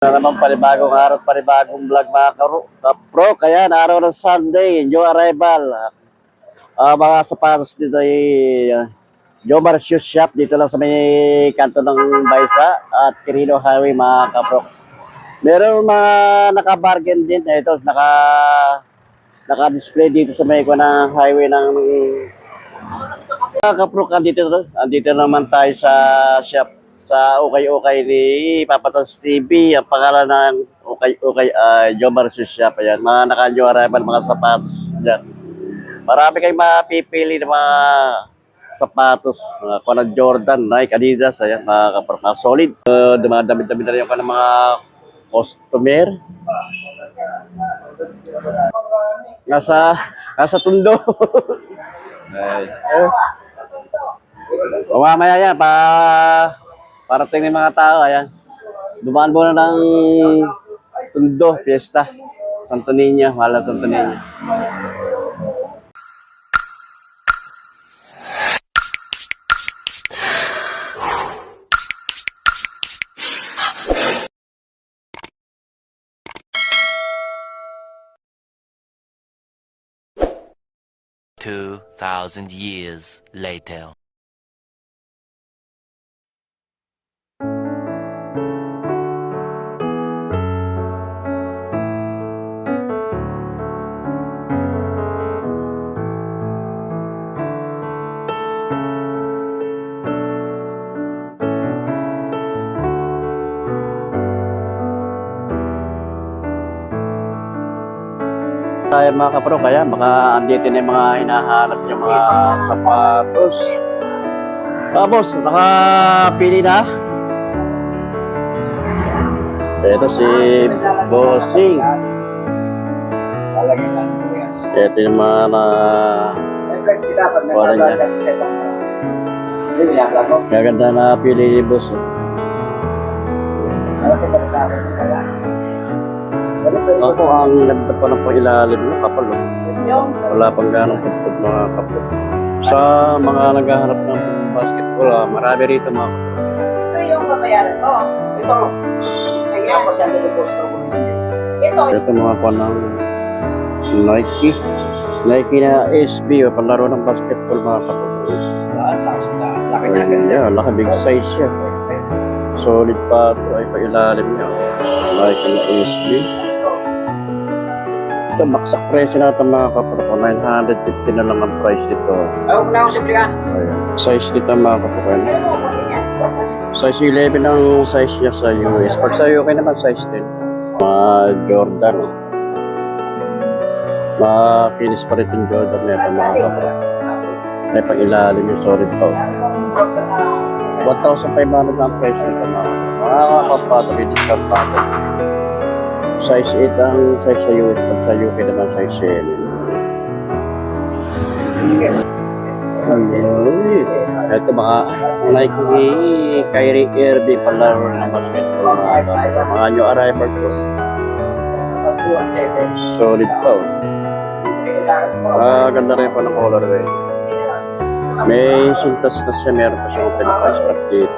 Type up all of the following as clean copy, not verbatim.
Na naman panibagong araw, panibagong vlog mga pro. Kaya na araw ng Sunday, new arrival. Mga sapatos dito ay Jomar Shoe Shop dito lang sa may kanto ng Baysa at Quirino Highway mga kapro. Meron mga naka-bargain din ito, naka-display dito sa may ng highway ng mga kapro. Andito naman tayo sa shop sa ukay-ukay ni Papatos TV. Ang pangalan ng ukay-ukay ay Jomar Shoe Shop. Ayan, mga naka-new arrival, mga sapatos dyan. Marami kayong mapipili ng mga sapatos. Mga Jordan, Nike, Adidas. Ayan, mga kapro, solid. Dumadami-dami na rin yung mga customer. Nasa tundo. Mamaya yan, parating ng mga tao, ayan. Dumaan muna ng Tundo, Fiesta. Santo Niño, Mahalang Santo Niño. Two 2,000 years later. Tayo mga kapro, kaya baka andito na yung mga hinahanap yung mga sapatos. Boss, nakapili na. Ito si Bossing. Ito yung mga wala niya. Gaganda na pili ni Boss. Ako, ang ganda pa ng pang-ilalim ng kapal. Wala pang ganong pagpud mga kapal. Sa mga naghahanap ng basketball, marami rito mga kapal. Ito yung babayaran ko. Ito. Ayan. Ito. Ito mga kuha ng Nike. Nike na SB, palaro ng basketball mga kapal. Yeah, laki big size siya. Solid pa ito ay pa-ilalim niya. Nike na SB. Ito, baksak presyo natin mga kapro. 950 na lang ang price dito. Ayaw ko na akong suplihan. Size dito mga kapro. Size 11 ang size niya sa US. Pag sa UK naman size 10. Mga Jordan. Makinis pa rin yung Jordan na ito mga kapro. May pang-ilalim yung solid pa. 1,500 ang presyo nito mga kapro. Mga kapro, may discount pa ito. Size 8 ang size sa US, pag sa UK naman size 7. Ito mga Nike Kyrie Irving palaro ng basketball mga new arrival ko. Solid pa. Ganda rin pa ng colorway. May sintas na siya, meron pa siyang pinaka-price tag dito.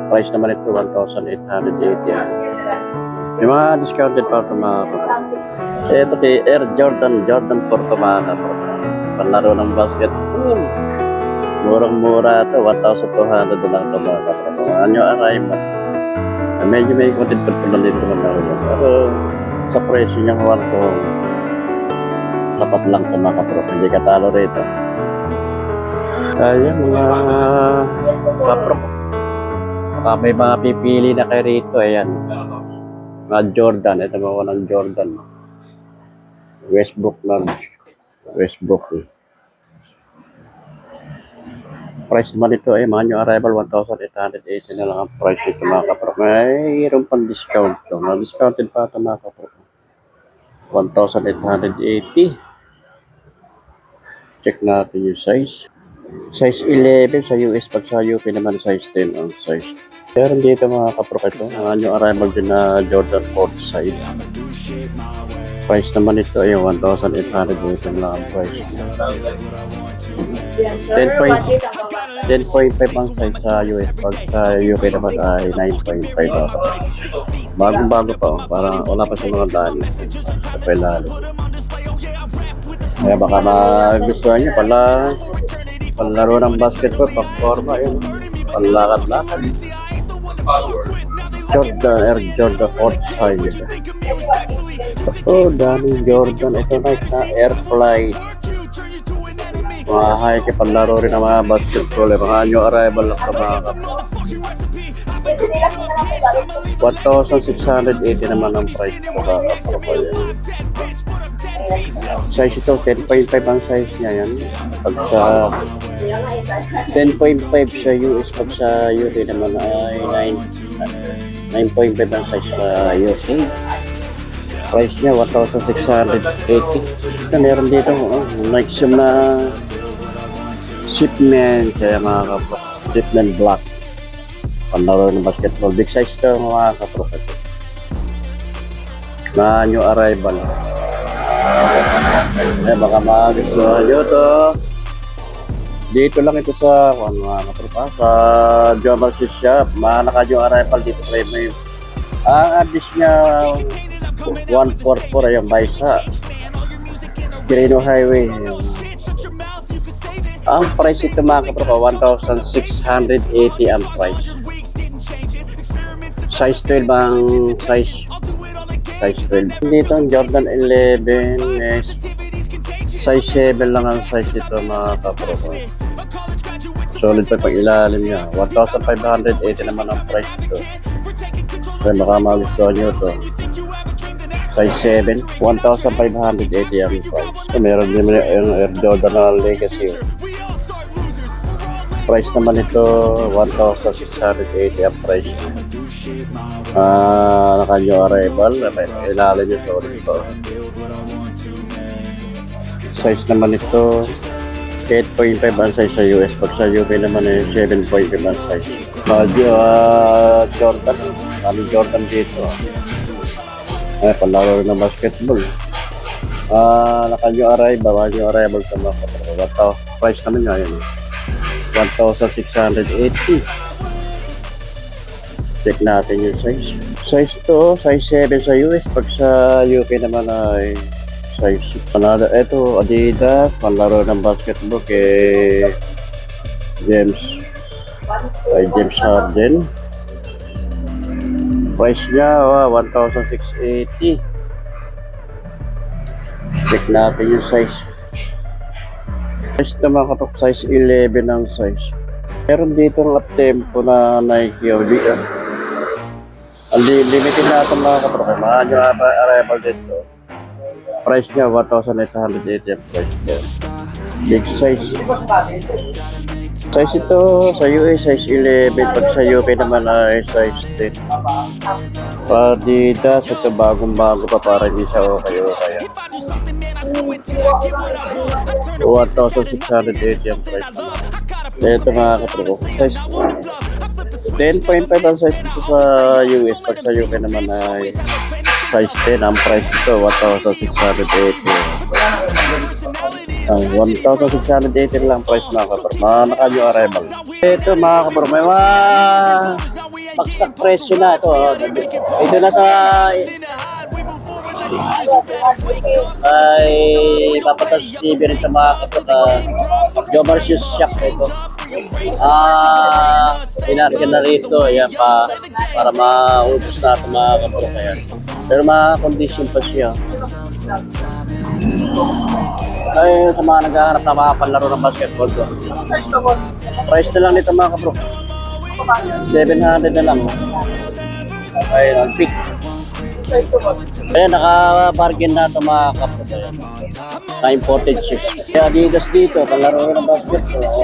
Price naman ito 1,880. May mga discounted pa ito mga kapatid. Ito kay Air Jordan 4 ito mga kapatid. Panlaro ng basketball. Murang-mura ito. 1,200 lang ito mga kapatid. Anyo arrival. Medyo may kontin-kontin dito mga kapatid. Pero sa presyo niya kawan ko, sapat lang ito mga kapatid. Hindi katalo rito. Ayan mga kapatid. May mga pipili na kayo rito. Ayan. Mga Jordan, ito mga ng Jordan. Westbrook lang. Westbrook. Price naman ito ay mga new arrival 1,880 na lang ang price ito mga kapro. Mayroon pang discount to. Discounted pa ito mga kapro. 1,880. Check natin yung size. Size 11 sa US, pag sa UK naman size 10 ang size. Pero dito mga kapro ito, mga new arrival din na Jordan 4 side. Price naman ito ay 1,880 lang ang price. 10.5 10.5 ang size sa US. Pag sa UK naman ay 9.5 ako. Bagong-bago pa, oh. Parang wala pa siyang mga daan. Sa pelalo. Kaya baka magustuhan niyo palaro ng basketball, pakforma yun. Panlakad-lakad. Jordan, Air Jordan 4 size. Oh, daming Jordan. Ito na Air Flight. Mga high palaro rin ng mga basketball. Mga new arrival lang sa mga 1,680 naman ang price ko sa kapal yan. Size ito, 10.5 ang size niya yan. Pag sa 10.5 sa US, pag sa UK naman ay 9.5 ang size sa UK. Price niya 1,680. Ito meron dito, Nexium na shipment, kaya mga kapro, shipment black. Panlaro ng basketball, big size ito mga kapro. Na new arrival. Baka magustuhan nyo to. Dito lang ito sa mga katropa, sa Jomar Shop. Naka-new arrival dito sa may. Ang address niya 144 yung Baisa Quirino Highway. Ang price ito mga katropa, 1,680 ang price. Size 12 ang size 12. Dito ang Jordan 11 size 7 lang ang size ito mga katropa. Solid pa pag ilalim niya. 1,580 naman ang price ito. Kaya baka magustuhan nyo ito. Size 7, 1,580 ang price. So, meron din yung Air Jordan na Legacy. Price naman ito 1,680 ang price. Naka-new arrival. Ilalim nyo solid ito. Size naman ito 8.5 ang size sa US. Pag sa UK naman ay 7.5 ang size. Jordan. Kami Jordan dito. Palaro ng basketball. Naka-new arrival sa mga kapatid. Price naman nyo, yun. 1,680. Check natin yung size. Size to, size 7 sa US. Pag sa UK naman ay size 6. Ito, Adidas. Palaro ng basketball kay James Harden. Price niya 1,680. Check natin yung size. Size naman katok, size 11 ang size. Meron dito ng up-tempo na Nike limited na ito mga katok. Mga new arrival dito. Price niya 1,880 ang price niya. Big size. Size ito sa US size 11. Pag sa UK naman ay size 10. Adidas, ito bagong-bago pa para hindi siya okay. 1,680 ang price. Ito mga katropo. Size 10.5 ang size ito sa US. Pag sa UK naman ay size 10. Ang price ito 1,680. 1,680 lang price mga katropo. Naka-new arrival. Ito mga katropo, may mga bagsak presyo na ito. Ito na sa ay papatas TV rin sa mga Jomar Shop ito. Pinarkin na rito ayan para maubos na ito mga katropa yan. Pero mga condition pa siya. Ay sa mga naghahanap na mga panlaro ng basketball ko. Price na lang nito mga katropa. 700 na lang. Ay ang pick. Ayan, naka-bargain na ito mga kaprosa. Na imported chips. Kaya Adidas dito, kalaro ng basketball.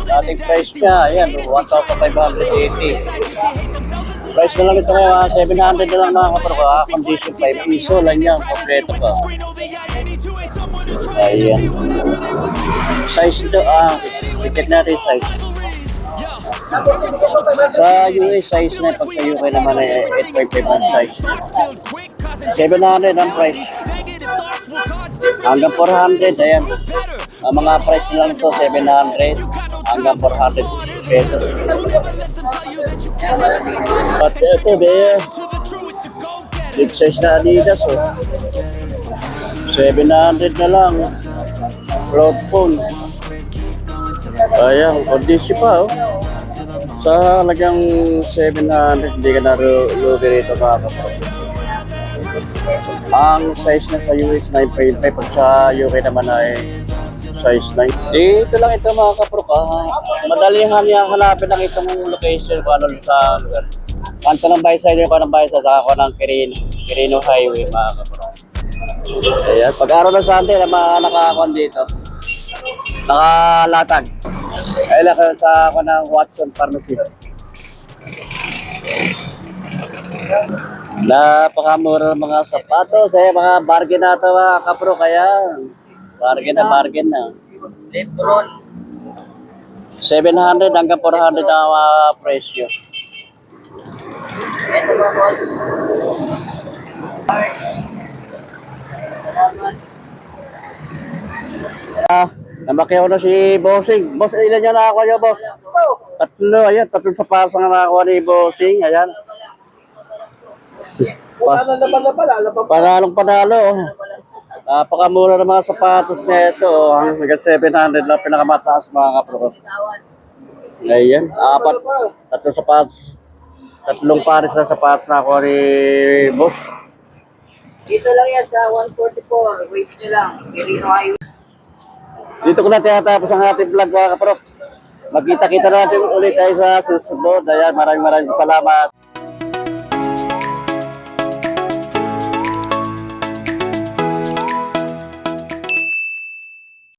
Dating price niya, ayan, 1,580. Price na lang ito kaya 700 na lang mga kaprosa. Condition 5 piso lang yan, kompleto pa. Ayan. Size ito, ticket natin size. Sa US size na, pag sa UK naman ay 8.5 ang size. 700 ang price. Hanggang 400, ayan. Ang mga price nila nito 700 hanggang 400 pesos. At ito, big size na Adidas, oh. 700 na lang. Cloud phone. Ayan, Odyssey pa, oh. Sa halagang 700, hindi ka na lugi rito mga kapatid. Ang size na sa US 9.5, pag sa UK naman ay size 9. Dito lang ito mga kaprok, madali hanapin lang itong location kung ano sa lugar. Kanto ng Bayside, yung kanong Bayside, saka ko ng Quirino Highway mga kaprok. Ayan, pag araw ng Sunday, nakakon dito. Nakalatag. Ay lang sa ako ng Watson Pharmacy. Napakamura ng mga sapatos. Mga bargain na ito mga kapro. Kaya bargain na. Lebron. 700 hanggang 400 ang mga presyo. Ito ba, boss? Namakyaw na si Bossing. Boss, ilan niya nakakuha niya, boss? Tatlo, ayan. Tatlong sapatos ang nakakuha ni Bossing. Ayan. Panalong-panalo. Napakamura ng mga sapatos na ito. Hanggang 700 lang pinakamataas mga kapro. Ayan. Tatlong sapatos. Tatlong pares na sapatos na ako ni boss. Dito lang yan sa 144. Wait nyo lang. Quirino Highway. Dito ko na tinatapos ang ating vlog mga kapro. Magkita-kita na natin ulit tayo sa susunod. Ayan. Maraming salamat.